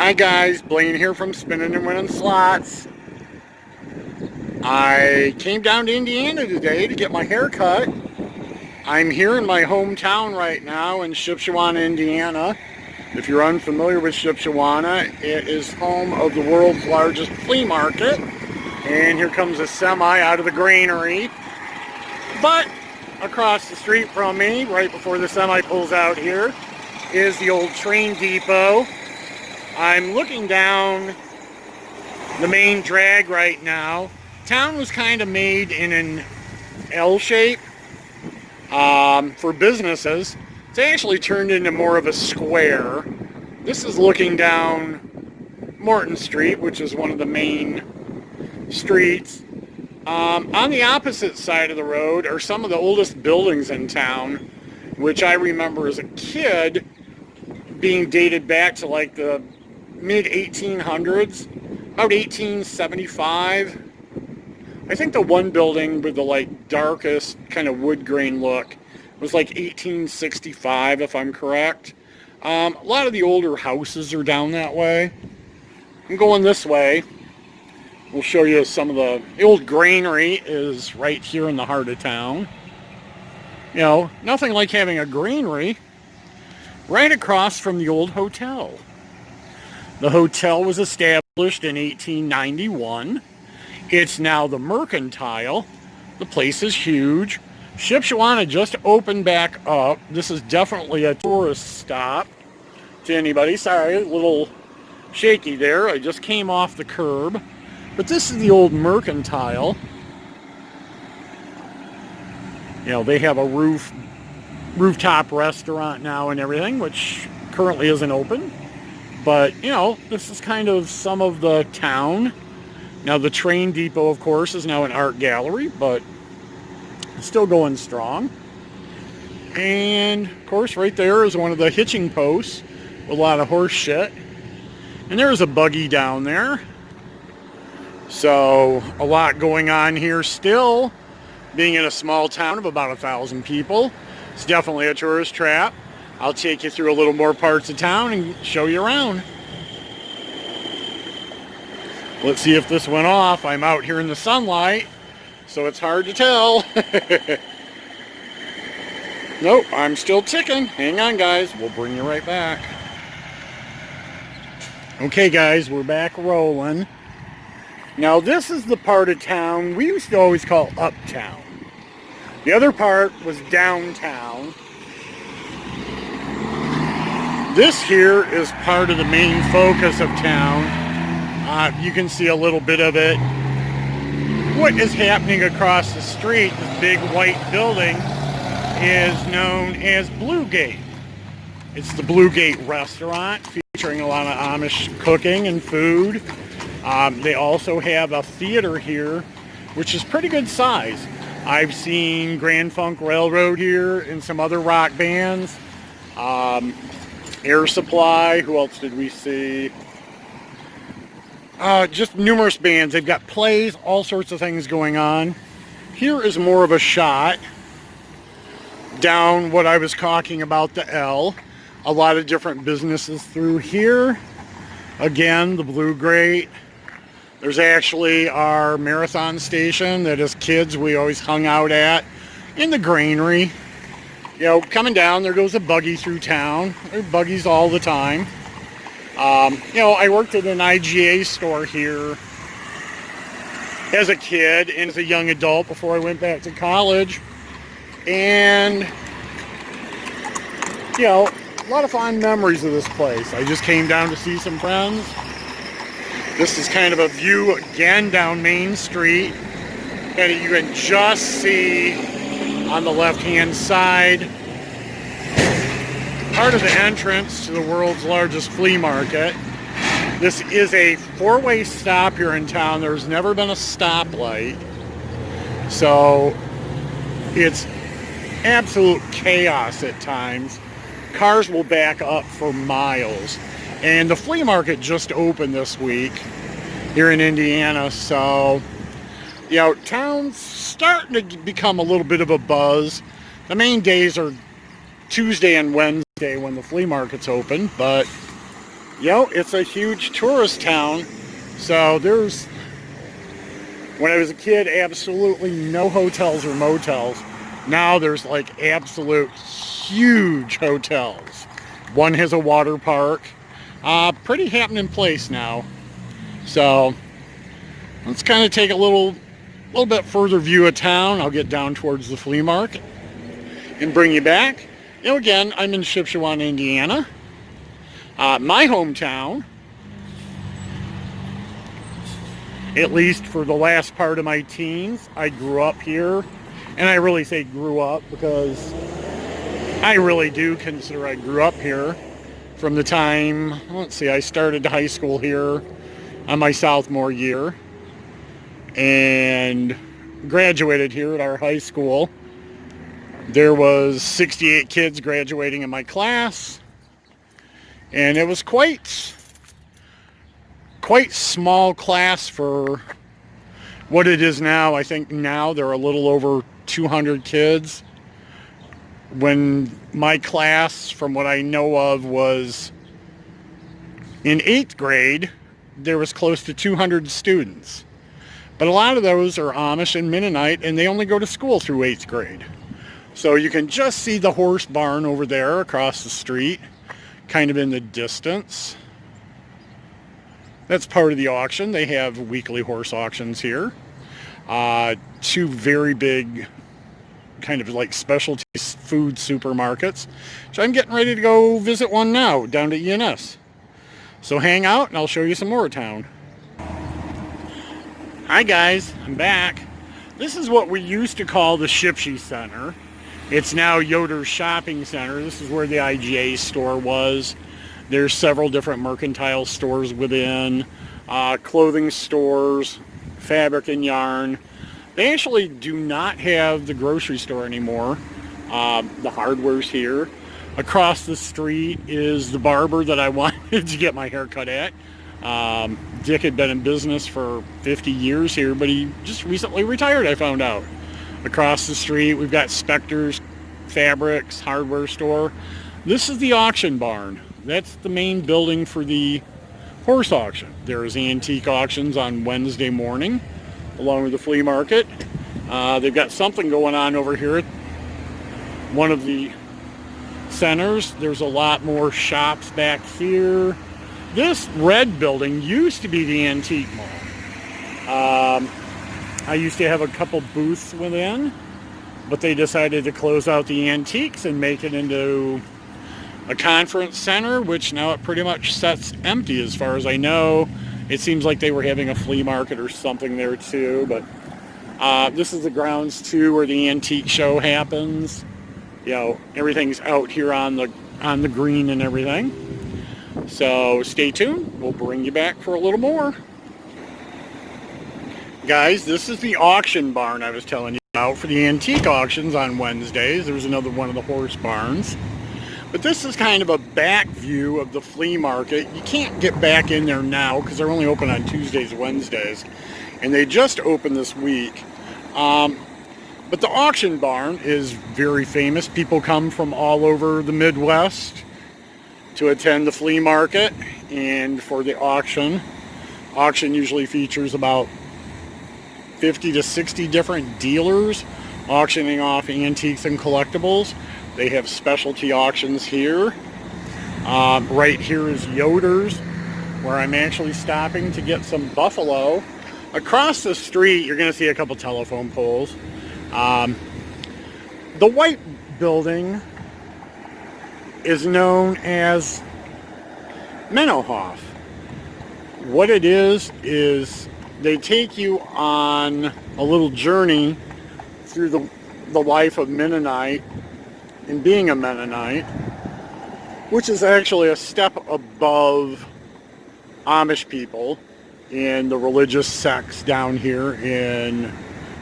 Hi guys, Blaine here from Spinning and Winning Slots. I came down to Indiana today to get my hair cut. I'm here in my hometown right now in Shipshewana, Indiana. If you're unfamiliar with Shipshewana, it is home of the world's largest flea market. And here comes a semi out of the granary. But across the street from me, right before the semi pulls out here, is the old train depot. I'm looking down the main drag right now. Town was kind of made in an L shape for businesses. It's actually turned into more of a square. This is looking down Morton Street, which is one of the main streets. On the opposite side of the road are some of the oldest buildings in town, which I remember as a kid being dated back to like the mid 1800s, about 1875. I think the one building with the like darkest kind of wood grain look was like 1865, if I'm correct. A lot of the older houses are down that way. I'm going this way. We'll show you some of the old granary is right here in the heart of town. You know, nothing like having a granary right across from the old hotel. The hotel was established in 1891. It's now the Mercantile. The place is huge. Shipshewana just opened back up. This is definitely a tourist stop to anybody. Sorry, a little shaky there. I just came off the curb. But this is the old Mercantile. You know, they have a rooftop restaurant now and everything, which currently isn't open. But, you know, this is kind of some of the town. Now, the train depot, of course, is now an art gallery, but still going strong. And, of course, right there is one of the hitching posts with a lot of horse shit. And there's a buggy down there. So, a lot going on here still. Being in a small town of about 1,000 people, it's definitely a tourist trap. I'll take you through a little more parts of town and show you around. Let's see if this went off. I'm out here in the sunlight, so it's hard to tell. Nope, I'm still ticking. Hang on, guys. We'll bring you right back. Okay, guys, we're back rolling. Now, this is the part of town we used to always call Uptown. The other part was downtown. This here is part of the main focus of town. You can see a little bit of it. What is happening across the street, this big white building, is known as Blue Gate. It's the Blue Gate restaurant, featuring a lot of Amish cooking and food. They also have a theater here, which is pretty good size. I've seen Grand Funk Railroad here and some other rock bands. Air Supply, who else did we see? Just numerous bands. They've got plays, all sorts of things going on. Here is more of a shot down what I was talking about, the L. A lot of different businesses through here. Again, the Blue Grate. There's actually our marathon station that as kids we always hung out at in the granary. You know, coming down, there goes a buggy through town. There are buggies all the time. You know, I worked at an IGA store here as a kid and as a young adult before I went back to college. And, you know, a lot of fond memories of this place. I just came down to see some friends. This is kind of a view again down Main Street. And you can just see on the left-hand side part of the entrance to the world's largest flea market. This is a four-way stop here in town. There's never been a stoplight. So it's absolute chaos at times. Cars will back up for miles. And the flea market just opened this week here in Indiana. So, you know, town's starting to become a little bit of a buzz. The main days are Tuesday and Wednesday when the flea market's open, but It's a huge tourist town. So there's, when I was a kid, absolutely no hotels or motels. Now there's like absolute huge hotels. One has a water park. Pretty happening place now. So let's kind of take a little bit further view of town. I'll get down towards the flea market and bring you back. Again, I'm in Shipshewana, Indiana. My hometown, at least for the last part of my teens. I grew up here, and I really say grew up because I really do consider I grew up here from the time, let's see, I started high school here on my sophomore year and graduated here at our high school. There was 68 kids graduating in my class, and it was quite small class for what it is now. I think now there are a little over 200 kids. When my class, from what I know of, was in 8th grade, there was close to 200 students. But a lot of those are Amish and Mennonite, and they only go to school through 8th grade. So you can just see the horse barn over there across the street, kind of in the distance. That's part of the auction. They have weekly horse auctions here. 2 very big, kind of like specialty food supermarkets. So I'm getting ready to go visit one now, down to ENS. So hang out and I'll show you some more of town. Hi guys, I'm back. This is what we used to call the Shipshewana Center. It's now Yoder's Shopping Center. This is where the IGA store was. There's several different mercantile stores within, clothing stores, fabric and yarn. They actually do not have the grocery store anymore. The hardware's here. Across the street is the barber that I wanted to get my hair cut at. Dick had been in business for 50 years here, but he just recently retired, I found out. Across the street, we've got Spector's Fabrics hardware store. This is the auction barn. That's the main building for the horse auction. There's antique auctions on Wednesday morning, along with the flea market. They've got something going on over here at one of the centers. There's a lot more shops back here. This red building used to be the antique mall. I used to have a couple booths within, but they decided to close out the antiques and make it into a conference center, which now it pretty much sits empty as far as I know. It seems like they were having a flea market or something there too, but this is the grounds too where the antique show happens. Everything's out here on the green and everything. So stay tuned. We'll bring you back for a little more. Guys, this is the auction barn I was telling you about for the antique auctions on Wednesdays. There's another one of the horse barns. But this is kind of a back view of the flea market. You can't get back in there now because they're only open on Tuesdays, Wednesdays. And they just opened this week. But the auction barn is very famous. People come from all over the Midwest to attend the flea market and for the auction. Auction usually features about 50 to 60 different dealers auctioning off antiques and collectibles. They have specialty auctions here. Right here is Yoder's, where I'm actually stopping to get some buffalo. Across the street, you're going to see a couple telephone poles. The white building is known as Mennohoff. What it is they take you on a little journey through the life of Mennonite and being a Mennonite, which is actually a step above Amish people in the religious sects down here in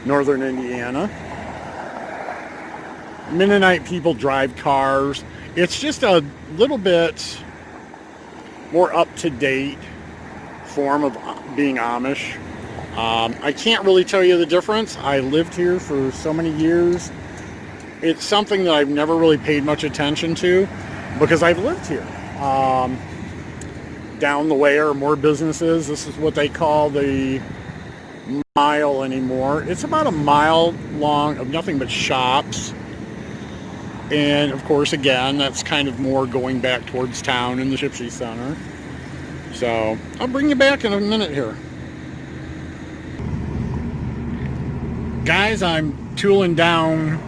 northern Indiana. Mennonite people drive cars. It's just a little bit more up-to-date form of being Amish. I can't really tell you the difference. I lived here for so many years. It's something that I've never really paid much attention to because I've lived here. down the way are more businesses. This is what they call the mile anymore. It's about a mile long of nothing but shops. And of course, again, that's kind of more going back towards town in the Shipshewana Center. So I'll bring you back in a minute here. Guys, I'm tooling down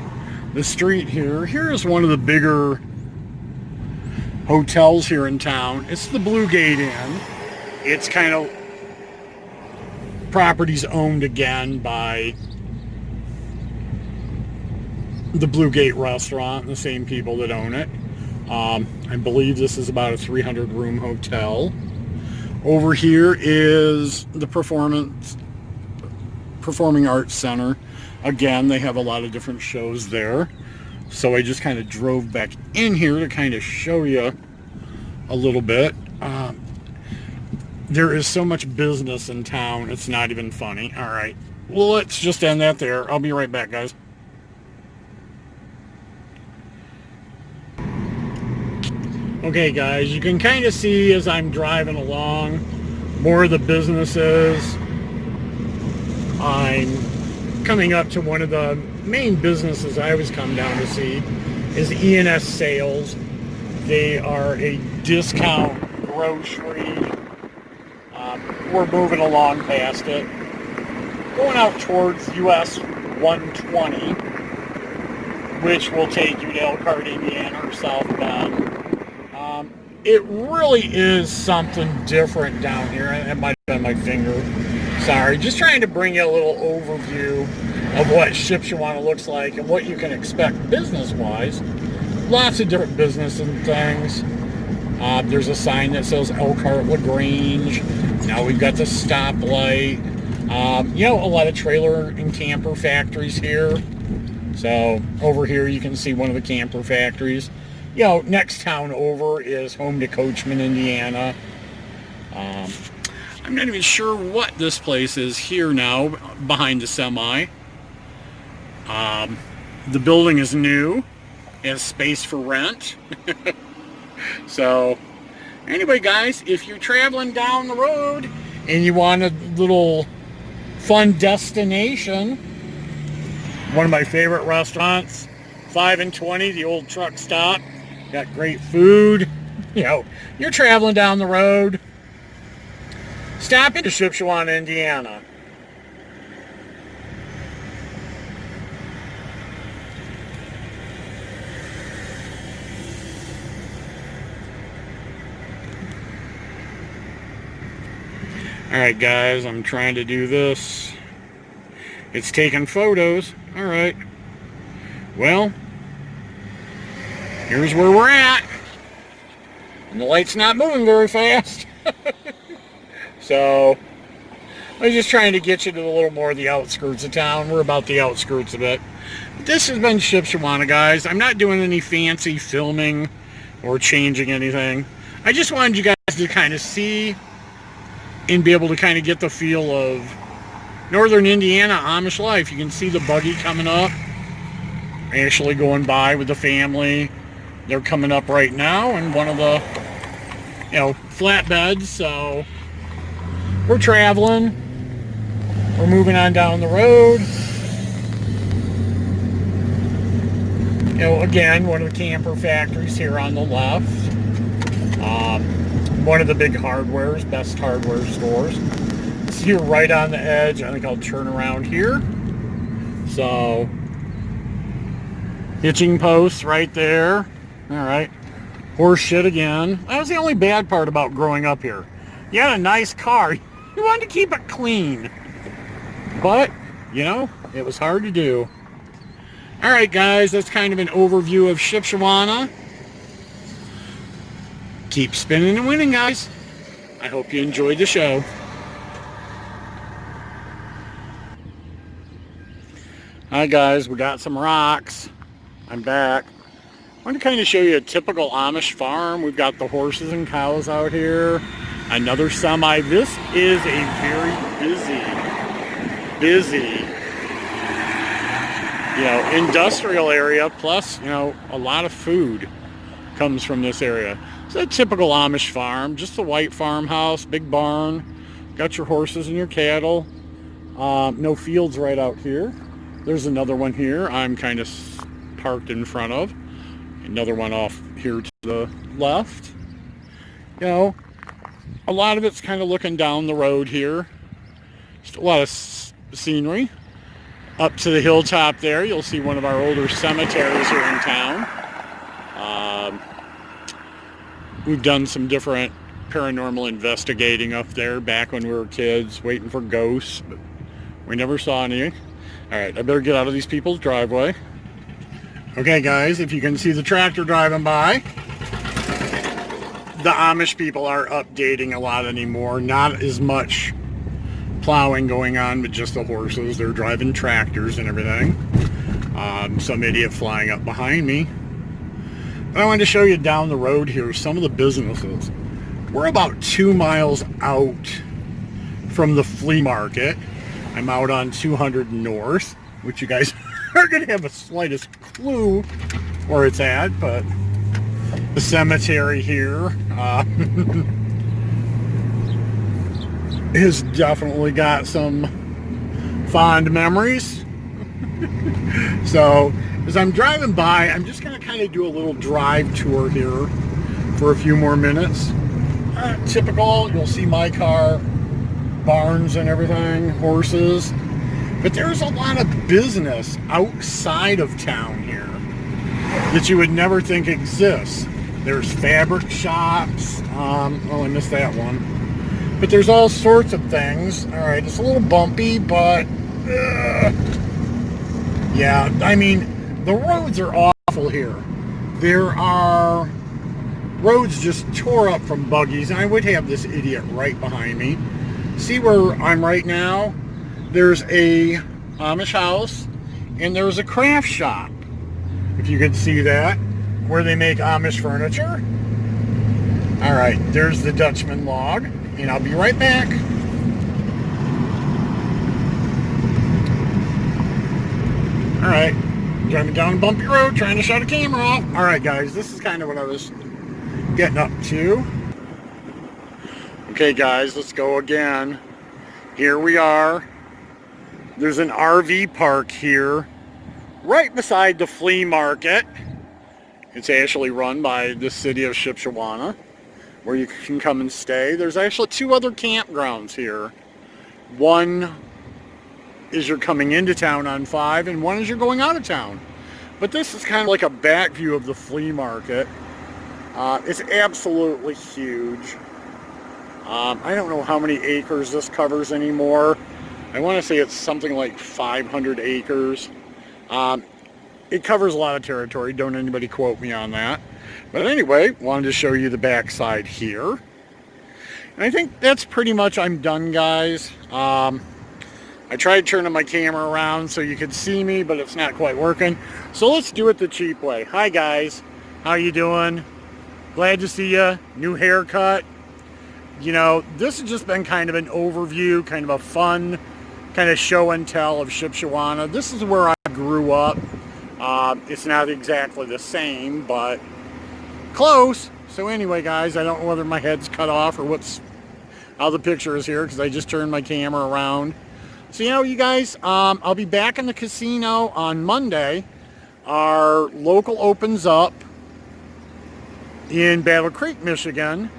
the street here. Here is one of the bigger hotels here in town. It's the Blue Gate Inn. It's kind of properties owned again by the Blue Gate restaurant and the same people that own it. I believe this is about a 300 room hotel. Over here is the Performing Arts Center. Again, they have a lot of different shows there. So I just kind of drove back in here to kind of show you a little bit. There is so much business in town, it's not even funny. All right, well, let's just end that there. I'll be right back, guys. Okay, guys, you can kind of see as I'm driving along more of the businesses. I'm coming up to one of the main businesses I always come down to see is E&S Sales. They are a discount grocery. We're moving along past it. Going out towards US 120, which will take you to Elkhart, Indiana, or South Bend. It really is something different down here. It might have been my finger. Sorry. Just trying to bring you a little overview of what Shipshewana looks like and what you can expect business-wise. Lots of different business and things. There's a sign that says Elkhart LaGrange. Now we've got the stoplight. You know, a lot of trailer and camper factories here. So over here you can see one of the camper factories. You know, next town over is home to Coachman, Indiana. I'm not even sure what this place is here now behind the semi. The building is new. It has space for rent. So anyway, guys, if you're traveling down the road and you want a little fun destination, one of my favorite restaurants, 5 and 20, the old truck stop. Got great food. You know, you're traveling down the road, stop into Shipshewana, Indiana. Alright, guys, I'm trying to do this. It's taking photos. Alright. Well, here's where we're at. And the light's not moving very fast. So, I was just trying to get you to a little more of the outskirts of town. We're about the outskirts of it. This has been Shipshewana, guys. I'm not doing any fancy filming or changing anything. I just wanted you guys to kind of see and be able to kind of get the feel of northern Indiana Amish life. You can see the buggy coming up, actually going by with the family. They're coming up right now in one of the, you know, flatbeds. So we're traveling. We're moving on down the road. You know, again, one of the camper factories here on the left. One of the big hardwares, best hardware stores. It's here right on the edge. I think I'll turn around here. So, hitching posts right there. All right. Horse shit again. That was the only bad part about growing up here. You had a nice car. You wanted to keep it clean. But, you know, it was hard to do. All right, guys. That's kind of an overview of Shipshewana. Keep spinning and winning, guys. I hope you enjoyed the show. Hi, guys. We got some rocks. I'm back. I want to kind of show you a typical Amish farm. We've got the horses and cows out here. Another semi. This is a very busy, you know, industrial area. Plus, you know, a lot of food. comes from this area. It's a typical Amish farm, just a white farmhouse, big barn, got your horses and your cattle. No fields right out here. There's another one here I'm kind of parked in front of. Another one off here to the left. You know, a lot of it's kind of looking down the road here. Just a lot of scenery. Up to the hilltop there, you'll see one of our older cemeteries here in town. We've done some different paranormal investigating up there back when we were kids, waiting for ghosts, but we never saw any. All right, I better get out of these people's driveway. Okay, guys, if you can see the tractor driving by, the Amish people are updating a lot anymore. Not as much plowing going on, but just the horses. They're driving tractors and everything. Some idiot flying up behind me. But I wanted to show you down the road here some of the businesses. We're about 2 miles out from the flea market. I'm out on 200 North, which you guys are going to have the slightest clue where it's at, but the cemetery here has definitely got some fond memories. So as I'm driving by, I'm just going to kind of do a little drive tour here for a few more minutes. Typical, you'll see my car, barns and everything, horses. But there's a lot of business outside of town here that you would never think exists. There's fabric shops. Oh, I missed that one. But there's all sorts of things. All right, it's a little bumpy, but yeah, I mean, the roads are awful here. There are roads just tore up from buggies, and I would have this idiot right behind me. See where I'm right now? There's a Amish house, and there's a craft shop, if you can see that, where they make Amish furniture. All right, there's the Dutchman log, and I'll be right back. All right, driving down a bumpy road, trying to shut a camera off. All right, guys, this is kind of what I was getting up to. Okay, guys, let's go again. Here we are. There's an RV park here, right beside the flea market. It's actually run by the city of Shipshewana, where you can come and stay. There's actually 2 other campgrounds here. One is you're coming into town on 5, and one is you're going out of town. But this is kind of like a back view of the flea market. It's absolutely huge. I don't know how many acres this covers anymore. I want to say it's something like 500 acres. It covers a lot of territory. Don't anybody quote me on that. But anyway, wanted to show you the backside here. And I think that's pretty much I'm done, guys. I tried turning my camera around so you could see me, but it's not quite working. So let's do it the cheap way. Hi, guys. How you doing? Glad to see you. New haircut. You know, this has just been kind of an overview, kind of a fun kind of show and tell of Shipshewana. This is where I grew up. It's not exactly the same, but close. So anyway, guys, I don't know whether my head's cut off or how the picture is here, because I just turned my camera around. So, you know, you guys, I'll be back in the casino on Monday. Our local opens up in Battle Creek, Michigan,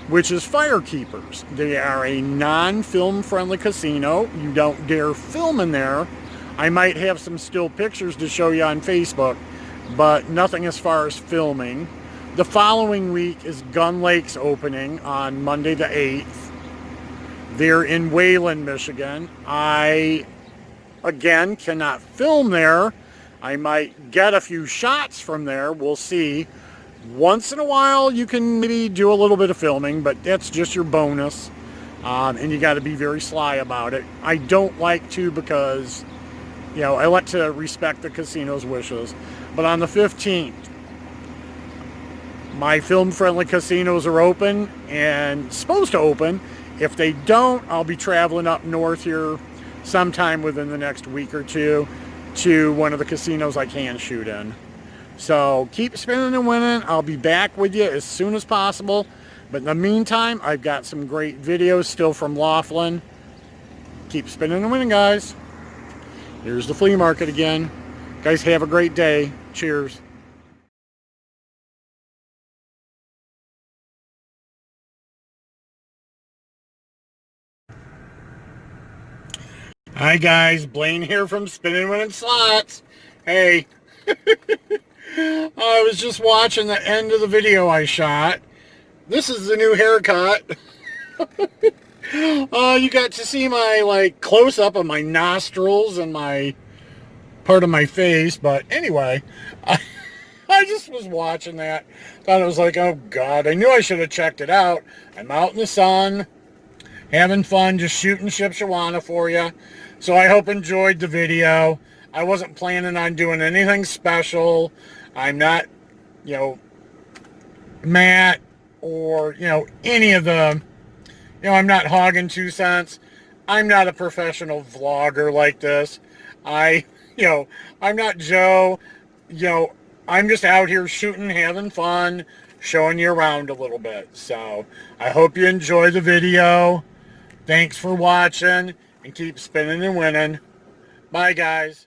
which is Firekeepers. They are a non-film friendly casino. You don't dare film in there. I might have some still pictures to show you on Facebook, but nothing as far as filming. The following week is Gun Lake's opening on Monday the 8th. They're in Wayland, Michigan. I, again, cannot film there. I might get a few shots from there. We'll see. Once in a while, you can maybe do a little bit of filming, but that's just your bonus. And you got to be very sly about it. I don't like to because, you know, I like to respect the casino's wishes. But on the 15th, my film-friendly casinos are open and supposed to open. If they don't, I'll be traveling up north here sometime within the next week or two to one of the casinos I can shoot in. So keep spinning and winning. I'll be back with you as soon as possible. But in the meantime, I've got some great videos still from Laughlin. Keep spinning and winning, guys. Here's the flea market again. Guys, have a great day. Cheers. Hi guys, Blaine here from Spinning Winning Slots. Hey, I was just watching the end of the video I shot. This is the new haircut. You got to see my close-up of my nostrils and my part of my face, but anyway, I just was watching that. Thought it was like, oh God, I knew I should have checked it out. I'm out in the sun, having fun, just shooting Shipshewana for you. So I hope you enjoyed the video. I wasn't planning on doing anything special. I'm not, Matt or, any of the, I'm not hogging 2 cents. I'm not a professional vlogger like this. I'm not Joe. I'm just out here shooting, having fun, showing you around a little bit. So I hope you enjoy the video. Thanks for watching, and keep spinning and winning. Bye, guys.